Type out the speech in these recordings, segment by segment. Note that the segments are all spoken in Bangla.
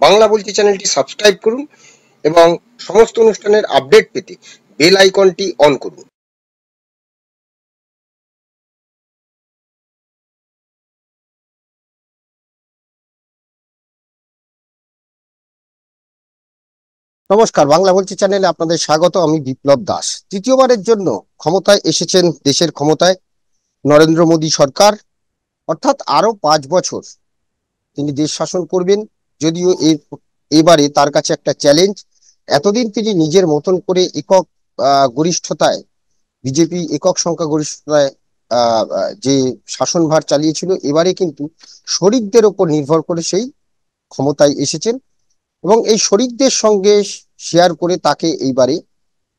বাংলা বলছি চ্যানেলটি সাবস্ক্রাইব করুন এবং সমস্ত অনুষ্ঠানের আপডেট পেতে বেল আইকনটি অন করুন। নমস্কার, বাংলা বলছি চ্যানেলে আপনাদের স্বাগত। আমি বিপ্লব দাস। তৃতীয়বারের জন্য ক্ষমতায় এসেছেন দেশের ক্ষমতায় নরেন্দ্র মোদী সরকার, অর্থাৎ আরো 5 বছর তিনি দেশ শাসন করবেন। যদিও এবারে তার কাছে একটা চ্যালেঞ্জ। এতদিন তিনি নিজের মতন করে একক গরিষ্ঠতায়, বিজেপি একক সংখ্যা গরিষ্ঠতায় যে শাসনভার চালিয়েছিল, এবারে কিন্তু শরিকদের ওপর নির্ভর করে সেই ক্ষমতায় এসেছেন এবং এই শরিকদের সঙ্গে শেয়ার করে তাকে এইবারে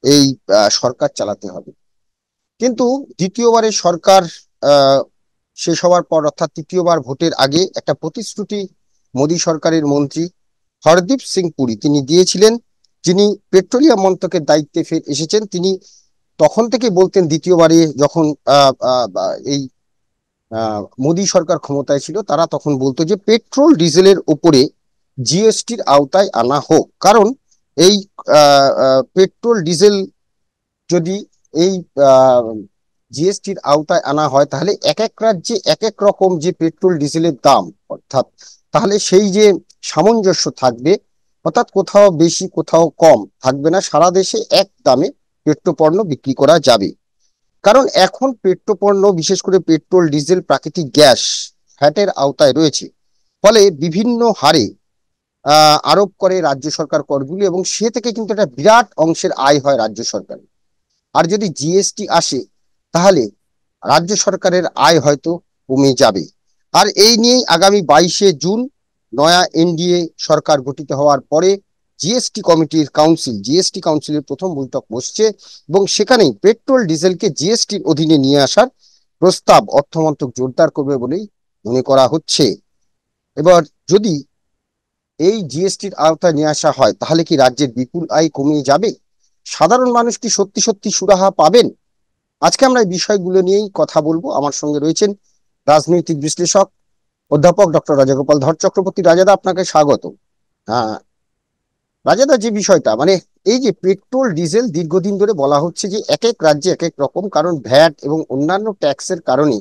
এই সরকার চালাতে হবে। কিন্তু দ্বিতীয়বারে সরকার শেষ হওয়ার পর, অর্থাৎ তৃতীয়বার ভোটের আগে, একটা প্রতিশ্রুতি মোদী সরকারের মন্ত্রী হরদীপ সিং পুরী তিনি দিয়েছিলেন, যিনি পেট্রোলিয়াম মন্ত্রকের দায়িত্বে ফের এসেছেন। তিনি তখন থেকে বলতেন, দ্বিতীয়বারে যখন এই মোদী সরকার ক্ষমতায় ছিল, তারা তখন বলতো যে পেট্রোল ডিজেলের উপরে জিএসটির আওতায় আনা হোক। কারণ এই পেট্রোল ডিজেল যদি এই জিএসটির আওতায় আনা হয়, তাহলে এক এক রাজ্যে এক এক রকম যে পেট্রোল ডিজেলের দাম, অর্থাৎ তাহলে সেই যে সামঞ্জস্য থাকবে, অর্থাৎ কোথাও বেশি কোথাও কম থাকবে না, সারা দেশে এক দামে পেট্রোপণ্য বিক্রি করা যাবে। কারণ এখন পেট্রোপণ্য, বিশেষ করে পেট্রোল ডিজেল প্রাকৃতিক গ্যাস ভ্যাটের আওতায় রয়েছে, ফলে বিভিন্ন হারে আরোপ করে রাজ্য সরকার করগুলি, এবং সে থেকে কিন্তু একটা বিরাট অংশের আয় হয় রাজ্য সরকার। আর যদি জিএসটি আসে, তাহলে রাজ্য সরকারের আয় হয়তো কমে যাবে। আর এই নিয়েই আগামী 22শে জুন নয়া এনডিএ সরকার গঠিত হওয়ার পরে জিএসটি কাউন্সিলের প্রথম বৈঠক বসছে এবং সেখানেই পেট্রোল ডিজেলকে জিএসটির অধীনে নিয়ে আসার প্রস্তাব অর্থমন্ত্রক জোরদার করবে বলেই মনে করা হচ্ছে। এবার যদি এই জিএসটির আওতায় নিয়ে আসা হয়, তাহলে কি রাজ্যের বিপুল আয় কমে যাবে? সাধারণ মানুষ কি সত্যি সত্যি সুরাহা পাবেন? আজকে আমরা এই বিষয়গুলো নিয়েই কথা বলবো। আমার সঙ্গে রয়েছেন রাজনৈতিক বিশ্লেষক অধ্যাপক ডক্টর রাজাগোপাল ধর চক্রবর্তী। রাজাদা, আপনাকে স্বাগত। হ্যাঁ রাজাদা, যে বিষয়টা মানে এই যে পেট্রোল ডিজেল দীর্ঘদিন ধরে বলা হচ্ছে যে এক এক রাজ্যে এক এক রকম, কারণ ভ্যাট এবং অন্যান্য ট্যাক্সের কারণে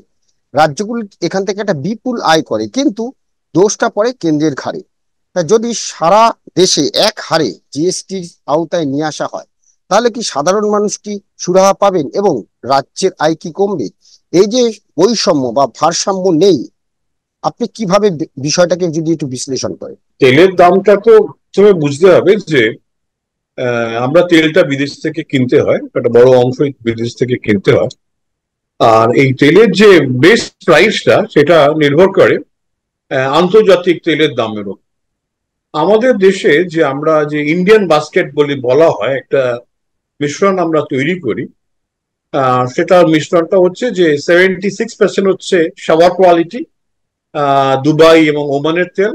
রাজ্যগুলো এখান থেকে একটা বিপুল আয় করে, কিন্তু দোষটা পড়ে কেন্দ্রের ঘাড়ে। যদি সারা দেশে এক হারে জিএসটির আওতায় নিয়ে আসা হয়, তাহলে কি সাধারণ মানুষ কি সুরাহা পাবেন এবং রাজ্যের আয় কি কমবে? এই যে বৈষম্য বা ভারসাম্য নেই, আপনি কিভাবে বিষয়টাকে যদি একটু বিশ্লেষণ করেন? তেলের দামটা তো প্রথমে বুঝতে হবে যে আমরা তেলটা বিদেশ থেকে কিনতে হয়, একটা বড় অংশ বিদেশ থেকে কিনতে হয়। আর এই তেলের যে বেস প্রাইসটা, সেটা নির্ভর করে আন্তর্জাতিক তেলের দামের উপর। আমাদের দেশে যে আমরা যে ইন্ডিয়ান বাস্কেট বলে বলা হয়, একটা মিশ্রণ আমরা তৈরি করি। সেটার মিশ্রণটা হচ্ছে যে 76% হচ্ছে সাওয়ার কোয়ালিটি, দুবাই এবং ওমানের তেল,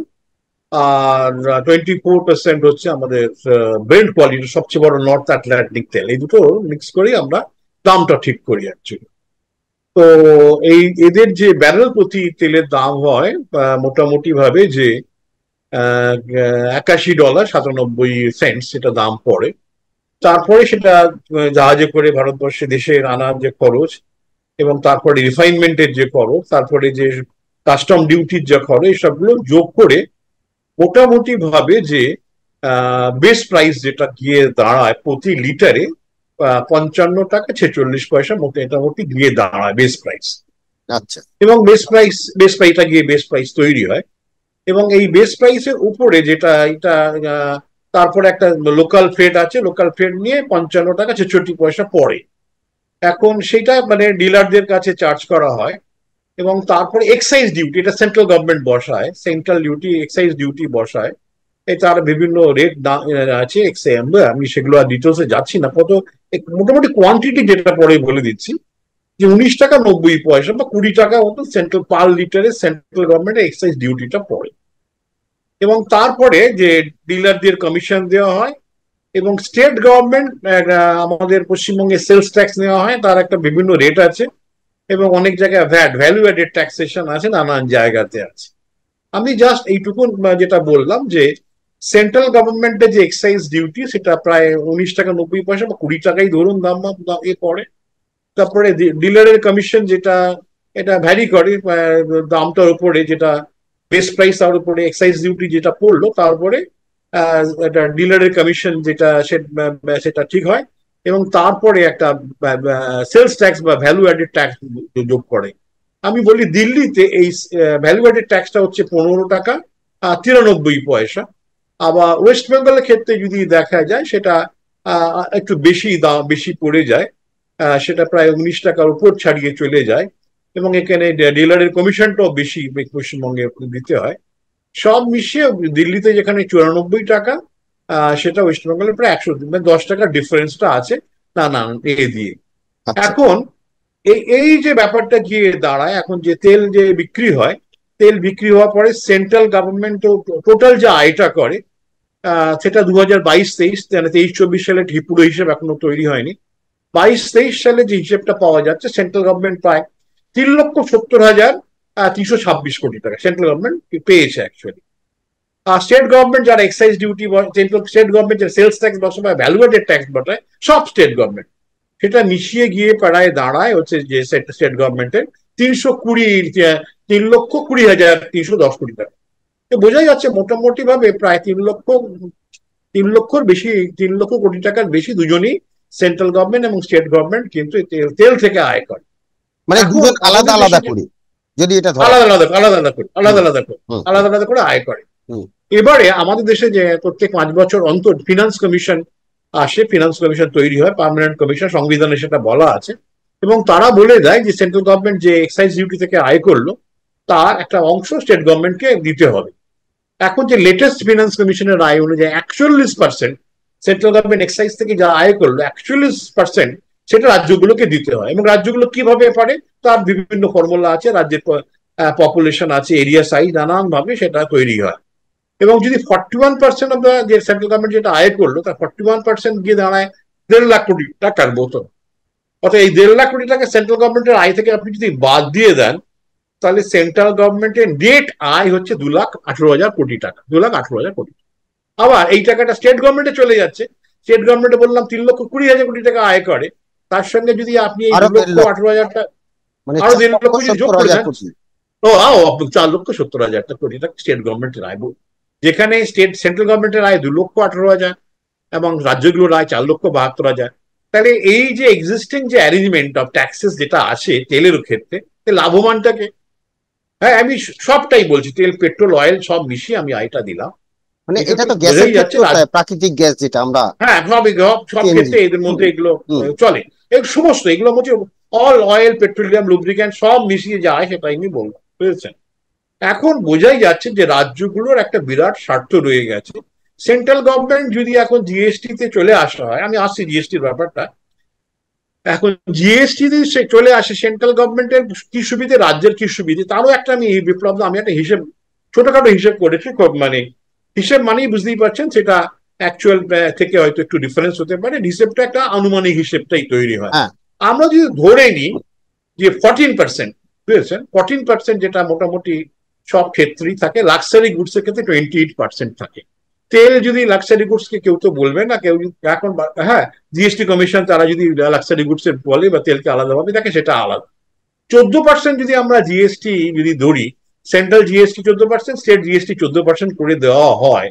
আর 24% হচ্ছে আমাদের ব্রেন্ড কোয়ালিটি, সবচেয়ে বড় নর্থ আটলান্টিক তেল। এই দুটো মিক্স করে আমরা দামটা ঠিক করি অ্যাকচুয়ালি। তো এই এদের যে ব্যারেল প্রতি তেলের দাম হয় মোটামুটি ভাবে যে $81.97 সেটা দাম পড়ে। তারপরে সেটা জাহাজে করে ভারতবর্ষে দেশে আনার যে খরচ, এবং তারপরে রিফাইনমেন্টের যে খরচ, তারপরে যে কাস্টম ডিউটির যে খরচ, এসবগুলো যোগ করে মোটামুটি ভাবে যে বেস প্রাইস যেটা গিয়ে দাঁড়ায় প্রতি লিটারে 55 টাকা 46 পয়সা মোটামুটি গিয়ে দাঁড়ায় বেস প্রাইস। আচ্ছা। এবং বেস প্রাইসটা গিয়ে বেস প্রাইস তৈরি হয়, এবং এই বেস প্রাইসের উপরে যেটা এটা তারপরে একটা লোকাল ফেড আছে, লোকাল ফেড নিয়ে 55 টাকা 66 পয়সা পড়ে। এখন সেটা মানে ডিলারদের কাছে চার্জ করা হয়, এবং তারপরে এক্সাইজ ডিউটি, এটা সেন্ট্রাল গভর্নমেন্ট বসায়, সেন্ট্রাল ডিউটি এক্সাইজ ডিউটি বসায়। তার বিভিন্ন রেট আছে, আমি সেগুলো আর ডিটেলসে যাচ্ছি না। কত মোটামুটি কোয়ান্টিটি যেটা পরে বলে দিচ্ছি, যে 19 টাকা 90 পয়সা বা 20 টাকা মতো সেন্ট্রাল পার লিটারে সেন্ট্রাল গভর্নমেন্টের এক্সাইজ ডিউটিটা পড়ে। এবং তারপরে যে ডিলারদের কমিশন দেওয়া হয়, এবং স্টেট গভর্নমেন্ট আমাদের পশ্চিমবঙ্গে সেলস ট্যাক্স নেওয়া হয়, তার একটা বিভিন্ন রেট আছে, এবং অনেক জায়গায় ভ্যাট ভ্যালু অ্যাডেড ট্যাক্সেশন আছে, নানান জায়গাতে আছে। আমি জাস্ট এইটুকু যেটা বললাম যে সেন্ট্রাল গভর্নমেন্টের যে এক্সাইজ ডিউটি সেটা প্রায় 19 টাকা 90 পয়সা বা 20 টাকাই ধরুন দাম এ পড়ে। তারপরে ডিলারের কমিশন যেটা, এটা ভ্যারি করে দামটার উপরে, যেটা বেস্ট প্রাইস তার উপরে এক্সাইজ ডিউটি যেটা পড়লো তারপরে এটা ডিলারের কমিশন যেটা সেটা ঠিক হয়, এবং তারপরে একটা সেলস ট্যাক্স বা ভ্যালু অ্যাডেড ট্যাক্স যোগ করে। আমি বলি দিল্লিতে এই ভ্যালু অ্যাডেড ট্যাক্সটা হচ্ছে 15 টাকা 93 পয়সা। আবার ওয়েস্ট বেঙ্গলের ক্ষেত্রে যদি দেখা যায় সেটা একটু বেশি দাম বেশি পড়ে যায়, সেটা প্রায় 19 টাকার উপর ছাড়িয়ে চলে যায়, এবং এখানে ডিলারের কমিশনটাও বেশি পশ্চিমবঙ্গে দিতে হয়। সব মিশিয়ে দিল্লিতে যেখানে 94 টাকা, সেটা ওয়েস্ট বেঙ্গলে প্রায় 100, মানে 10 টাকার ডিফারেন্সটা আছে নানান দিয়ে। আচ্ছা। এখন এই যে ব্যাপারটা গিয়ে দাঁড়ায়, এখন যে তেল যে বিক্রি হয়, তেল বিক্রি হওয়ার পরে সেন্ট্রাল গভর্নমেন্ট টোটাল যে আয়টা করে, সেটা 2022-23, মানে 23-24 সালে পুরো হিসেব এখনো তৈরি হয়নি। 22-23 সালে যে হিসেবটা পাওয়া যাচ্ছে, সেন্ট্রাল গভর্নমেন্ট প্রায় 3,70,326 কোটি টাকা সেন্ট্রাল গভর্নমেন্ট পেয়েছে অ্যাকচুয়ালি। আর স্টেট গভর্নমেন্ট যারা এক্সাইজ ডিউটি, স্টেট গভর্নমেন্ট যারা সেলস ট্যাক্স বসায়, ভ্যালু অ্যাডেড ট্যাক্স বসায়, সব স্টেট গভর্নমেন্ট, সেটা মিশিয়ে গিয়ে প্রায় দাঁড়ায় হচ্ছে যে স্টেট গভর্নমেন্টের 3,20,310 কোটি টাকা। বোঝাই যাচ্ছে মোটামুটি ভাবে প্রায় 3 লক্ষর বেশি, 3 লক্ষ কোটি টাকার বেশি দুজনই সেন্ট্রাল গভর্নমেন্ট এবং স্টেট গভর্নমেন্ট কিন্তু তেল থেকে আয় করে। মানে এখন দুজন আলাদা আমাদের আলাদা দেশে করে, যদি এটা ধরা আলাদা আলাদা আলাদা আলাদা করে হুম, আলাদা আলাদা করে হুম, আলাদা আলাদা করে আয় করে। হুম, এবারে আমাদের দেশে যে প্রত্যেক 5 বছর অন্তর ফিনান্স কমিশন আসে, ফিনান্স কমিশন তৈরি হয়, পার্মানেন্ট কমিশন, সংবিধানে সেটা বলা আছে, এবং তারা বলে দেয় যে সেন্ট্রাল গভর্নমেন্ট যে এক্সাইজ ডিউটি থেকে আয় করলো তার একটা অংশ স্টেট গভর্নমেন্টকে দিতে হবে। এখন যে লেটেস্ট ফিনান্স কমিশনের রায় অনুযায়ী 41% সেন্ট্রাল গভর্নমেন্ট এক্সাইজ থেকে যা আয় করলো, 41% সেটা রাজ্যগুলোকে দিতে হয়। এবং রাজ্যগুলো কিভাবে পারে, তার বিভিন্ন ফর্মুলা আছে, রাজ্যের পপুলেশন আছে, এরিয়া সাইজ, নানান ভাবে সেটা তৈরি হয়। এবং যদি 41% অফ যে সেন্ট্রাল গভর্নমেন্ট যেটা আয় করলো, তার 41% গিয়ে দাঁড়ায় 1.5 লাখ কোটি টাকার মতো। অর্থাৎ এই 1.5 লাখ কোটি টাকা সেন্ট্রাল গভর্নমেন্টের আয় থেকে আপনি যদি বাদ দিয়ে দেন, তাহলে সেন্ট্রাল গভর্নমেন্টের নেট আয় হচ্ছে 2,18,000 কোটি টাকা, 2,18,000 কোটি। আবার এই টাকাটা স্টেট গভর্নমেন্টে চলে যাচ্ছে। স্টেট গভর্নমেন্টে বললাম 3,20,000 কোটি টাকা আয় করে, তার সঙ্গে যদি আপনি এই আরো দু দেড় লক্ষ লক্ষ, আঠারো হাজার টাকা, মানে আরো 4 লক্ষ 1.5 লক্ষ যদি যোগ 70 করে হাজার দেন, কোটি। 4,70,000 কোটি টাকা স্টেট গভর্নমেন্টের আয়। যেখানে সেন্ট্রাল গভর্নমেন্টের আয় 2,18,000 এবং রাজ্যগুলোর আয় 4,72,000। তাহলে এই যে এক্সিস্টিং যে অ্যারেঞ্জমেন্ট অফ ট্যাক্সেস যেটা আছে তেলের ক্ষেত্রে, লাভবানটাকে, হ্যাঁ আমি সবটাই বলছি, তেল পেট্রোল অয়েল সব মিশিয়ে আমি আয়টা দিলাম। মানে এটা এটা তো তো গ্যাসের বোঝাই যাচ্ছে, ক্ষেত্রেও তাই, প্রাকৃতিক গ্যাস যেটা আমরা হ্যাঁ সব সব সিএনজি। ক্ষেত্রে এদের হুম, মধ্যে এগুলো হুম। চলে। সমস্ত এগুলো হচ্ছে অল অয়েল, পেট্রোলিয়াম, লুব্রিক্যান্ট সব মিশিয়ে যায়, সেটা আমি বললাম, বুঝেছেন। এখন বোঝাই যাচ্ছে যে রাজ্যগুলোর একটা বিরাট স্বার্থ রয়ে গেছে। সেন্ট্রাল গভর্নমেন্ট যদি এখন জিএসটি তে চলে আসা হয়, আমি আসছি জিএসটির ব্যাপারটা, এখন জিএসটি চলে আসে, সেন্ট্রাল গভর্নমেন্টের কি সুবিধে, রাজ্যের কি সুবিধে, তারও একটা আমি এই বিপ্লব, আমি একটা হিসেব, ছোটখাটো হিসেব করেছি, মানে হিসেব মানেই বুঝতেই পারছেন সেটা অ্যাকচুয়াল থেকে হয়তো একটু ডিফারেন্স হতে পারে, হিসেবটা একটা আনুমানিক হিসেবটাই তৈরি হয়। হ্যাঁ। আমরা যদি ধরে নিই যে 14%, বুঝেছেন, 14% যেটা মোটামুটি সব ক্ষেত্রেই থাকে, লাক্সারি গুডস এর ক্ষেত্রে 28% থাকে। তেল যদি লাক্সারি গুডস কে কেউ তো বলবে না, কেউ এখন, হ্যাঁ জিএসটি কমিশন তারা যদি লাক্সারি গুডস এর বলে বা তেলকে আলাদাভাবে দেখে সেটা আলাদা। 14% যদি আমরা জিএসটি যদি ধরি, সেন্ট্রাল জিএসটি 14%, স্টেট জিএসটি 14% করে দেওয়া হয়,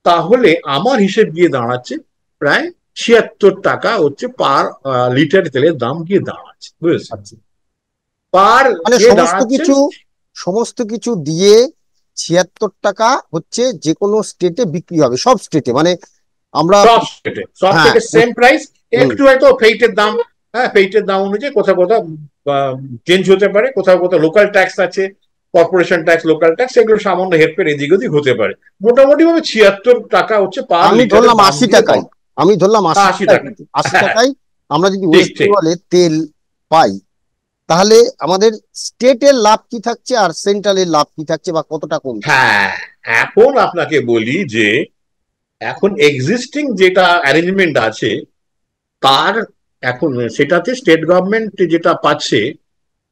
তাহলে আমার হিসেব গিয়ে দাঁড়াচ্ছে প্রায় 76 টাকা হচ্ছে পার লিটার তেলের দাম গিয়ে দাঁড়াচ্ছে, বুঝেছেন, আচ্ছা। পার মানে গিয়ে সমস্ত দাঁড়াচ্ছে। কিছু, সমস্ত কিছু দিয়ে 76 টাকা হচ্ছে যে কোনো স্টেটে বিক্রি হবে, সব স্টেটে, মানে আমরা। সব স্টেটে সব হ্যাঁ। থেকে সেম প্রাইস। হুম। একটু হয়তো ফেইটের দাম, হ্যাঁ ফেইটের দাম অনুযায়ী কোথাও কোথাও চেঞ্জ হতে পারে, কোথাও কোথাও লোকাল ট্যাক্স আছে, কর্পোরেশন ট্যাক্স, লোকাল ট্যাক্স, এগুলো সামান্য হেরফের এদিক ওদিক হতে পারে। মোটামুটি ভাবে 76 টাকা হচ্ছে পার আমি লিটারের ধরলাম দাম 80 দিয়ে টাকায়, আমি ধরলাম আশি 80 টাকা। টাকায় 80 হ্যাঁ টাকায় আমরা যদি ঠিক ওয়েস্ট ঠিক। বেঙ্গলে তেল পাই, তাহলে আমাদের স্টেটের লাভ কি থাকছে আর সেন্ট্রালের লাভ কি থাকছে, বা কতটা কমছে? হ্যাঁ এখন আপনাকে বলি যে এখন এক্সিস্টিং যেটা অ্যারেঞ্জমেন্ট আছে তার, এখন সেটাতে স্টেট গভর্নমেন্ট যেটা পাচ্ছে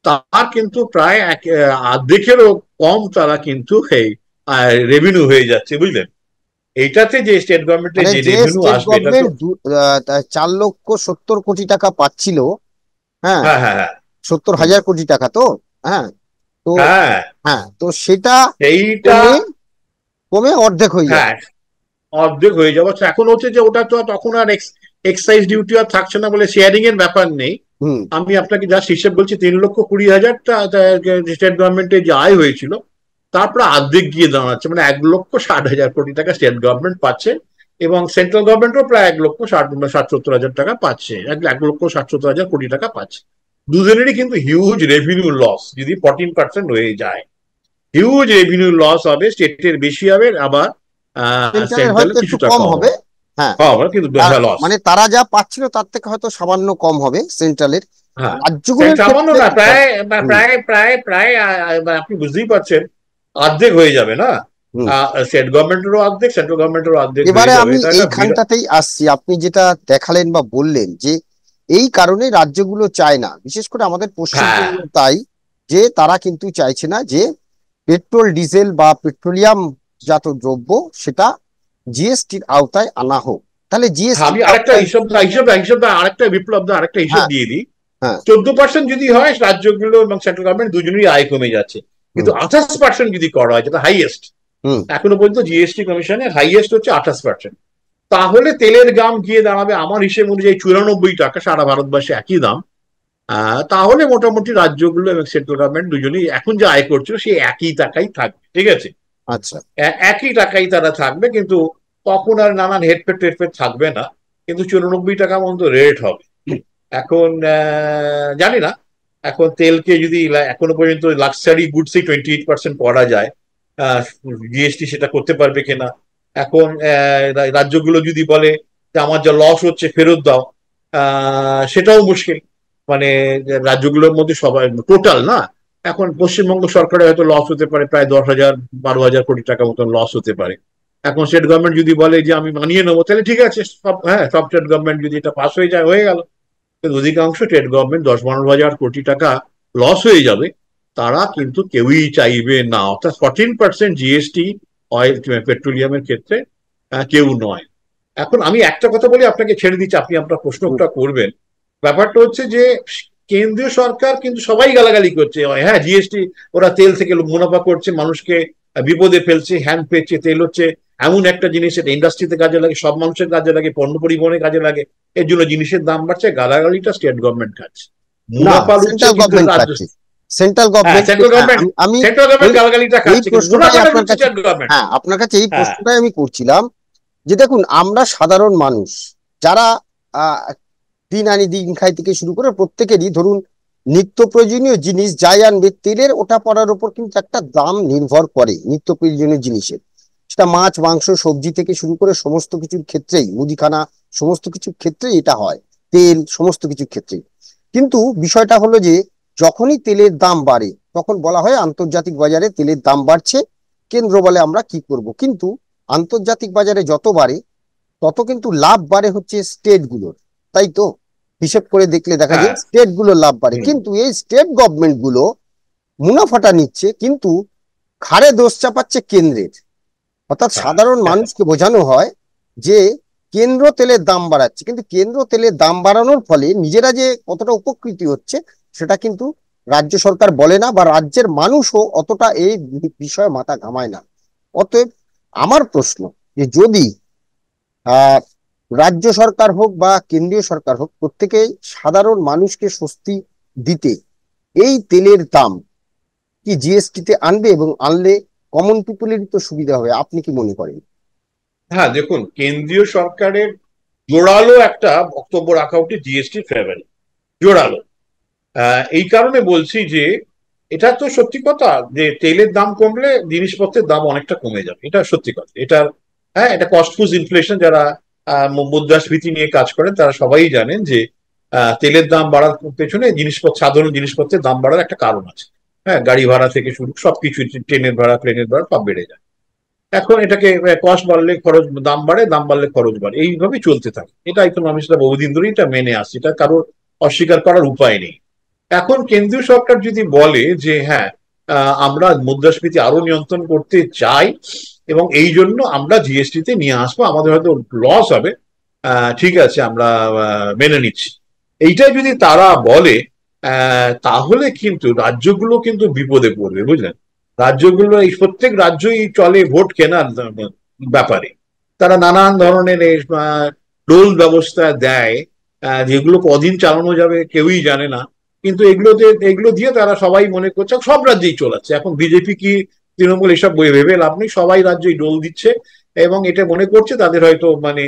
তার কিন্তু প্রায় অর্ধেকেরও কম তারা কিন্তু রেভিনিউ হয়ে যাচ্ছে, বুঝলেন। এইটাতে যে স্টেট গভর্নমেন্টের মানে যে যে রেভিনিউ স্টেট আসবে এটা তো। গভর্নমেন্ট 4,70,00,000 টাকা পাচ্ছিল, হ্যাঁ, হ্যাঁ, হ্যাঁ, হ্যাঁ। 70,000 কোটি টাকা, তো হ্যাঁ, তো হ্যাঁ, হ্যাঁ, তো সেটা এইটা। কমে কমে অর্ধেক হয়ে যাবে। হ্যাঁ, অর্ধেক হয়ে যাবে। এখন হচ্ছে যে ওটা তো তখন আর এক্সাইজ ডিউটি আর থাকছে না বলে শেয়ারিং এর ব্যাপার নেই। হুম। আমি আপনাকে যা হিসেব বলছি, 3,20,000 স্টেট গভর্নমেন্টের যে আয় হয়েছিল তারপরে অর্ধেক গিয়ে দাঁড়াচ্ছে, মানে 1,60,000 কোটি টাকা স্টেট গভর্নমেন্ট পাচ্ছে, এবং সেন্ট্রাল গভর্নমেন্টও প্রায় 1,60,70,000 টাকা পাচ্ছে, 1,60,70,000 কোটি টাকা পাচ্ছে। দুজনেরই কিন্তু হিউজ রেভিনিউ লস যদি 14% হয়ে যায়। হিউজ রেভিনিউ লস হবে, স্টেটের বেশি হবে, আবার সেন্ট্রালের হয়তো সেন্ট্রালের একটু কিছুটা কম কম হবে। হবে। হ্যাঁ, হ্যাঁ, কিন্তু লস। মানে তারা যা পাচ্ছিল তার থেকে হয়তো সামান্য কম হবে সেন্ট্রালের। হ্যাঁ, রাজ্যগুলোর সামান্য ক্ষেত্রে না, প্রায় হুম, প্রায় প্রায় প্রায় আপনি বুঝতেই পারছেন, অর্ধেক হয়ে যাবে না। হুম। স্টেট গভর্নমেন্টেরও অর্ধেক, সেন্ট্রাল গভর্নমেন্টেরও অর্ধেক এবারে হয়ে যাবে, আমি এটা একটা বিরাট। এইখানটাতেই আসছি, আপনি যেটা দেখালেন বা বললেন যে এই কারণে রাজ্যগুলো চায় না, বিশেষ করে আমাদের হ্যাঁ, পশ্চিমবঙ্গ, তাই যে তারা কিন্তু চাইছে না যে পেট্রোল ডিজেল বা পেট্রোলিয়াম জাত দ্রব্য সেটা জিএসটির আওতায় আনা হোক। তাহলে হ্যাঁ, জিএসটির আমি আরেকটা আওতায়, হিসাব আরেকটা বিপ্লব দা আরেকটা হিসাব হ্যাঁ, দিয়ে দিই। হ্যাঁ, 14% যদি হয়, রাজ্যগুলো এবং সেন্ট্রাল গভর্নমেন্ট দুজনেরই আয় কমে যাচ্ছে। কিন্তু হুম, 28% যদি করা হয়, যেটা হাইয়েস্ট হুম, এখনো পর্যন্ত জিএসটি কমিশনের হাইয়েস্ট হচ্ছে 28%, তাহলে তেলের দাম গিয়ে দাঁড়াবে আমার হিসেব অনুযায়ী 94 টাকা, সারা ভারতবর্ষে একই দাম। তাহলে মোটামুটি রাজ্যগুলো এবং সেন্ট্রাল গভর্নমেন্ট দুজনেই এখন যে আয় করছিল সেই একই টাকাই থাকবে, ঠিক আছে। আচ্ছা, একই টাকাই তারা থাকবে, কিন্তু তখন আর নানান হেরফের টেরফের থাকবে না, কিন্তু 94 টাকা মতো রেট হবে। এখন জানি না, এখন তেলকে যদি এখনো পর্যন্ত লাক্সারি গুডসে 28% করা যায়, জিএসটি সেটা করতে পারবে কিনা। এখন রাজ্যগুলো যদি বলে যে আমার যা লস হচ্ছে ফেরত দাও, সেটাও মুশকিল। মানে রাজ্যগুলোর মধ্যে সবাই টোটাল না, এখন পশ্চিমবঙ্গ সরকারের হয়তো লস হতে পারে প্রায় 10,000 12,000 কোটি টাকা মতন লস হতে পারে। এখন স্টেট গভর্নমেন্ট যদি বলে যে আমি মানিয়ে নেবো, তাহলে ঠিক আছে, সব, হ্যাঁ, সব স্টেট গভর্নমেন্ট যদি এটা পাস হয়ে যায়, হয়ে গেল। কিন্তু অধিকাংশ স্টেট গভর্নমেন্ট 10-12,000 কোটি টাকা লস হয়ে যাবে, তারা কিন্তু কেউই চাইবে না, অর্থাৎ 14% জিএসটি অয়েল পেট্রোলিয়ামের ক্ষেত্রে কেউ নয়। এখন আমি একটা কথা বলি, আপনাকে ছেড়ে দিচ্ছি, আপনি আপনার হুম, প্রশ্নটা করবেন। ব্যাপারটা হচ্ছে যে কেন্দ্রীয় সরকার কিন্তু সবাই গালাগালি করছে, হ্যাঁ জিএসটি, ওরা তেল থেকে মুনাফা করছে, মানুষকে বিপদে ফেলছে, হ্যান্ড পেয়েছে। তেল হচ্ছে এমন একটা জিনিস, এটা ইন্ডাস্ট্রিতে কাজে লাগে, সব মানুষের কাজে লাগে, পণ্য পরিবহনে কাজে লাগে, এর জন্য জিনিসের দাম বাড়ছে। গালাগালিটা স্টেট গভর্নমেন্ট খাচ্ছে, না, মুনাফা লুটছে সেন্ট্রাল কিন্তু গভর্নমেন্ট রাজ্য। পাচ্ছে, সেন্ট্রাল হ্যাঁ, গভর্নমেন্ট, সেন্ট্রাল হ্যাঁ, গভর্নমেন্ট, আমি সেন্ট্রাল গভর্নমেন্ট ওই গালাগালিটা এই খাচ্ছে, কিন্তু প্রশ্নটাই মুনাফাটা আপনার লুটছে কাছে, স্টেট গভর্নমেন্ট। হ্যাঁ, আপনার কাছে এই হ্যাঁ, প্রশ্নটাই আমি করছিলাম যে দেখুন, আমরা সাধারণ মানুষ যারা আহ দিন আনি দিন খাই থেকে শুরু করে প্রত্যেকেরই ধরুন নিত্য প্রয়োজনীয় জিনিস যাই আনবে, তেলের ওঠা পড়ার উপর কিন্তু একটা দাম নির্ভর করে নিত্য প্রয়োজনীয় জিনিসের। সেটা মাছ মাংস সবজি থেকে শুরু করে সমস্ত কিছুর ক্ষেত্রেই, মুদিখানা, সমস্ত কিছুর ক্ষেত্রেই এটা হয়, তেল সমস্ত কিছুর ক্ষেত্রেই। কিন্তু বিষয়টা হলো যে যখনই তেলের দাম বাড়ে তখন বলা হয় আন্তর্জাতিক বাজারে তেলের দাম বাড়ছে, কেন্দ্র বলে আমরা কি করব। কিন্তু আন্তর্জাতিক বাজারে যত বাড়ে তত কিন্তু লাভ বাড়ে হচ্ছে স্টেট গুলোর, তাই তো? হিসেব করে দেখলে দেখা হ্যাঁ, যায় স্টেট গুলোর লাভ বাড়ে, হুম, কিন্তু এই স্টেট গভর্নমেন্ট গুলো মুনাফাটা নিচ্ছে, কিন্তু ঘাড়ে দোষ চাপাচ্ছে কেন্দ্রের। অর্থাৎ হ্যাঁ, সাধারণ হ্যাঁ, মানুষকে বোঝানো হয় যে কেন্দ্র তেলের দাম বাড়াচ্ছে, কিন্তু কেন্দ্র তেলের দাম বাড়ানোর ফলে নিজেরা যে কতটা উপকৃত হচ্ছে সেটা কিন্তু রাজ্য সরকার বলে না, বা রাজ্যের মানুষও অতটা এই বিষয়ে মাথা ঘামায় না। অতএব আমার প্রশ্ন যে যদি আহ রাজ্য সরকার হোক বা কেন্দ্রীয় সরকার হোক, প্রত্যেকেই সাধারণ মানুষকে স্বস্তি দিতে এই তেলের দাম কি জিএসটি তে আনবে, এবং আনলে কমন পিপুলেরই তো সুবিধা হবে, আপনি কি মনে করেন? হ্যাঁ, দেখুন, কেন্দ্রীয় সরকারের জোরালো একটা বক্তব্য রাখা উচিত জিএসটি ফেভারে, জোরালো। এই কারণে বলছি যে এটা তো সত্যি কথা যে তেলের দাম কমলে জিনিসপত্রের দাম অনেকটা কমে যাবে, এটা সত্যি কথা। এটা, হ্যাঁ, এটা কস্টফুল ইনফ্লেশন, যারা মুদ্রাস্ফীতি নিয়ে কাজ করেন তারা সবাই জানেন যে তেলের দাম বাড়ার পেছনে জিনিসপত্র, সাধারণ জিনিসপত্রের দাম বাড়ার একটা কারণ আছে। হ্যাঁ, গাড়ি ভাড়া থেকে শুরু সবকিছু, ট্রেনের ভাড়া, প্লেনের ভাড়া সব বেড়ে যায়। এখন এটাকে কস্ট বাড়লে খরচ, দাম বাড়ে, দাম বাড়লে খরচ বাড়ে, এইভাবেই চলতে থাকে। এটা ইকোনমিক্সটা বহুদিন ধরেই এটা মেনে আসছে, এটা কারো অস্বীকার করার উপায় নেই। এখন কেন্দ্রীয় সরকার যদি বলে যে হ্যাঁ, আমরা মুদ্রাস্ফীতি আরো নিয়ন্ত্রণ করতে চাই এবং এই জন্য আমরা জিএসটি তে নিয়ে আসবো, আমাদের হয়তো লস হবে, ঠিক আছে আমরা মেনে নিচ্ছি। এইটা যদি তারা বলে তাহলে কিন্তু রাজ্যগুলো কিন্তু বিপদে পড়বে, বুঝলেন। রাজ্যগুলো, এই প্রত্যেক রাজ্যই চলে ভোট কেনার ব্যাপারে। তারা নানান ধরনের টোল ব্যবস্থা দেয়, যেগুলো কদিন চালানো যাবে কেউই জানে না, কিন্তু এগুলো দিয়ে তারা সবাই মনে করছে, সব রাজ্যেই চলাচ্ছে এখন। বিজেপি কি তৃণমূল এসব ভেবে লাভ নেই, সবাই রাজ্যই ডোল দিচ্ছে এবং এটা মনে করছে তাদের হয়তো মানে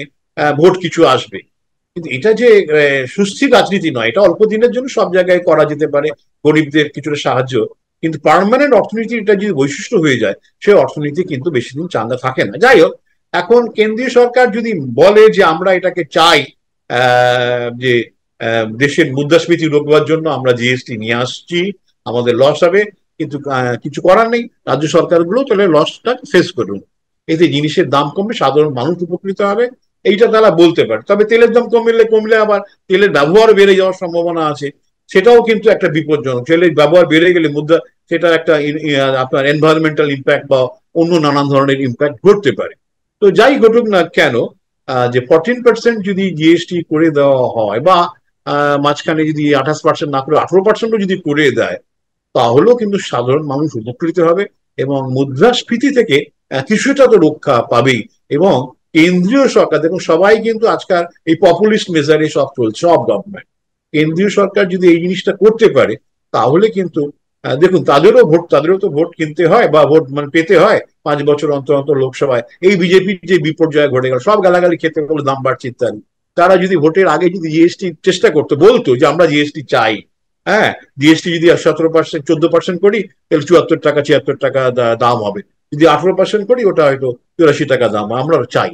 ভোট কিছু আসবে। কিন্তু এটা যে সুস্থির রাজনীতি নয়, এটা অল্প দিনের জন্য সব জায়গায় করা যেতে পারে, গরিবদের কিছুটা সাহায্য, কিন্তু পার্মানেন্ট অর্থনীতি এটা যদি বৈশিষ্ট্য হয়ে যায়, সেই অর্থনীতি কিন্তু বেশি দিন চাঙ্গা থাকে না। যাই হোক, এখন কেন্দ্রীয় সরকার যদি বলে যে আমরা এটাকে চাই, যে দেশের মুদ্রাস্ফীতি রোকবার জন্য আমরা জিএসটি নিয়ে আসছি, আমাদের লস হবে, কিন্তু কিছু করার নেই, রাজ্য সরকারগুলো তাহলে লসটা ফেস করুন, এতে জিনিসের দাম কমবে, সাধারণ মানুষ উপকৃত হবে, এইটা তারা বলতে পারে। তবে তেলের দাম কমলে আবার তেলের ব্যবহার বেড়ে যাওয়ার সম্ভাবনা আছে, সেটাও কিন্তু একটা বিপজ্জনক। তেলের ব্যবহার বেড়ে গেলে মুদ্রা, সেটা একটা আপনার এনভায়রনমেন্টাল ইম্প্যাক্ট বা অন্য নানান ধরনের ইম্প্যাক্ট ঘটতে পারে। তো যাই ঘটুক না কেন, যে 14% যদি জিএসটি করে দেওয়া হয়, বা মাঝখানে যদি 28% না করে 18%ও যদি করে দেয়, তাহলেও কিন্তু সাধারণ মানুষ উপকৃত হবে এবং মুদ্রাস্ফীতি থেকে কিছুটা তো রক্ষা পাবেই। এবং কেন্দ্রীয় সরকার, দেখুন সবাই কিন্তু আজকাল এই পপুলিস্ট মেজারে সব চলছে, সব গভর্নমেন্ট। কেন্দ্রীয় সরকার যদি এই জিনিসটা করতে পারে, তাহলে কিন্তু দেখুন তাদেরও তো ভোট কিনতে হয় বা ভোট মানে পেতে হয় 5 বছর অন্তর অন্তর লোকসভায়। এই বিজেপির যে বিপর্যয় ঘটে গেল, সব গালাগালি খেতে গেলো, দাম বাড়ছে ইত্যাদি, তারা যদি ভোটের আগে যদি জিএসটি চেষ্টা করতো, বলতো যে আমরা জিএসটি চাই, হ্যাঁ, জিএসটি যদি 17%, 14% করি, তাহলে 74 টাকা 76 টাকা দাম হবে। যদি 18% করি, ওটা হয়তো 83 টাকা দাম আমরা চাই।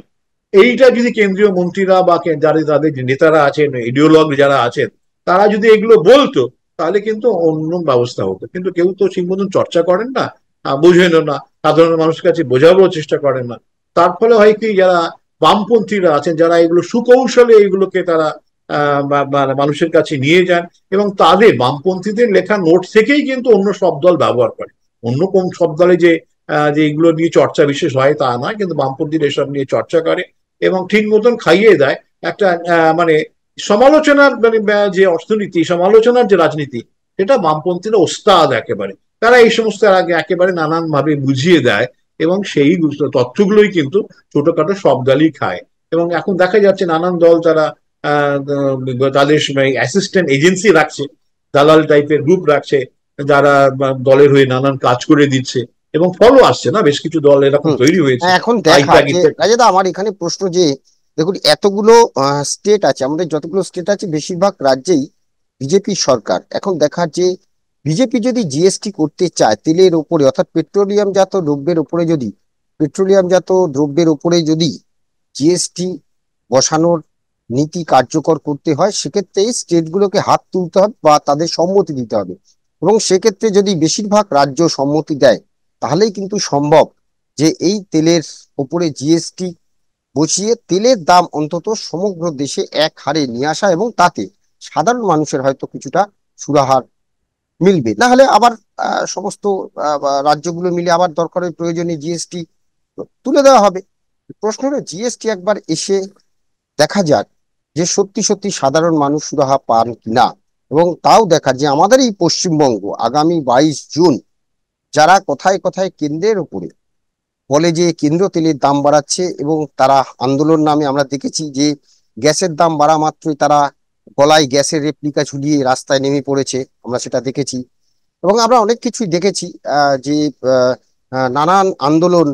এইটা যদি কেন্দ্রীয় মন্ত্রীরা বা যারা তাদের নেতারা আছেন, ইডিওলগ যারা আছেন, তারা যদি এগুলো বলতো, তাহলে কিন্তু অন্য ব্যবস্থা হতো। কিন্তু কেউ তো ঠিক মতন চর্চা করেন না, বোঝেনও না, সাধারণ মানুষের কাছে বোঝানোর চেষ্টা করেন না। তার ফলে হয় কি, যারা বামপন্থীরা আছেন, যারা এগুলো সুকৌশলে এগুলোকে তারা মানুষের কাছে নিয়ে যান, এবং তাদের বামপন্থীদের লেখা নোট থেকেই কিন্তু অন্য সব দল ব্যবহার করে। অন্য কোন সব দলে যে যে এগুলো নিয়ে চর্চা বিশেষ হয় তা নয়, কিন্তু বামপন্থীরা এসব নিয়ে চর্চা করে এবং ঠিক মতন খাইয়ে দেয় একটা মানে সমালোচনার, মানে যে অর্থনীতি, সমালোচনার যে রাজনীতি, সেটা বামপন্থীরা ওস্তাদ একেবারে। তারা এই সমস্ত আগে একেবারে নানান ভাবে বুঝিয়ে দেয় এবং সেই তথ্যগুলোই কিন্তু ছোটখাটো সব দলই খায়। এবং এখন দেখা যাচ্ছে নানান দল তারা তাদের অ্যাসিস্ট্যান্ট এজেন্সি রাখছে, দালাল টাইপের গ্রুপ রাখছে, যারা দলের হয়ে নানান কাজ করে দিচ্ছে এবং ফলও আসছে না, বেশ কিছু দল এরকম তৈরি হয়েছে। এখন দেখা যে রাজেদা, আমার এখানে প্রশ্ন যে দেখুন, এতগুলো স্টেট আছে, আমাদের যতগুলো স্টেট আছে বেশিরভাগ রাজ্যেই বিজেপি সরকার। এখন দেখা যে বিজেপি যদি জিএসটি করতে চায় তেলের উপরে, অর্থাৎ পেট্রোলিয়াম জাত দ্রব্যের উপরে যদি জিএসটি বসানোর নীতি কার্যকর করতে হয়, সেক্ষেত্রে স্টেট গুলোকে হাত তুলতে হবে বা তাদের সম্মতি দিতে হবে। এবং সেক্ষেত্রে যদি বেশিরভাগ রাজ্য সম্মতি দেয়, তাহলেই কিন্তু সম্ভব যে এই তেলের উপরে জিএসটি বসিয়ে তেলের দাম অন্তত সমগ্র দেশে এক হারে নিয়ে আসা, এবং তাতে সাধারণ মানুষের হয়তো কিছুটা সুরাহার মিলবে। না হলে আবার সমস্ত রাজ্যগুলো মিলে আবার দরকারের প্রয়োজনে জিএসটি তুলে দেওয়া হবে। প্রশ্ন হলো, জিএসটি একবার এসে দেখা যাক যে সত্যি সত্যি সাধারণ মানুষ সুরাহা পান কিনা। এবং তাও দেখা যে আমাদের এই পশ্চিমবঙ্গ আগামী 22 জুন যারা কথায় কথায় কেন্দ্রের উপরে বলে যে কেন্দ্র তেলের দাম বাড়াচ্ছে, এবং তারা আন্দোলন নামে আমরা দেখেছি যে গ্যাসের দাম বাড়া মাত্রই তারা গলায় গ্যাসের রেপ্লিকা ঝুলিয়ে রাস্তায় নেমে পড়েছে, আমরা সেটা দেখেছি। এবং আমরা অনেক কিছুই দেখেছি যে নানান আন্দোলন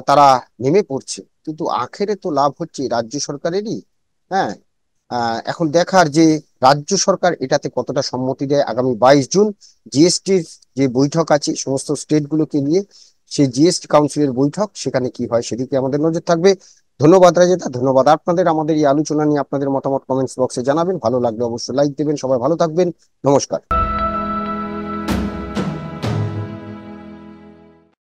তারা নেমে পড়ছে, কিন্তু আখেরে তো লাভ হচ্ছে রাজ্য সরকারেরই। হ্যাঁ, এখন দেখার যে রাজ্য সরকার এটাতে কতটা সম্মতি দেয়। আগামী 22 জুন জিএসটির যে বৈঠক আছে সমস্ত স্টেট গুলোকে নিয়ে, সেই জিএসটি কাউন্সিলের বৈঠক, সেখানে কি হয় সেদিকে আমাদের নজর থাকবে। ধন্যবাদ রাজেদা, ধন্যবাদ আপনাদের। আমাদের এই আলোচনা নিয়ে আপনাদের মতামত কমেন্টস বক্সে জানাবেন, ভালো লাগলে অবশ্যই লাইক দেবেন। সবাই ভালো থাকবেন, নমস্কার।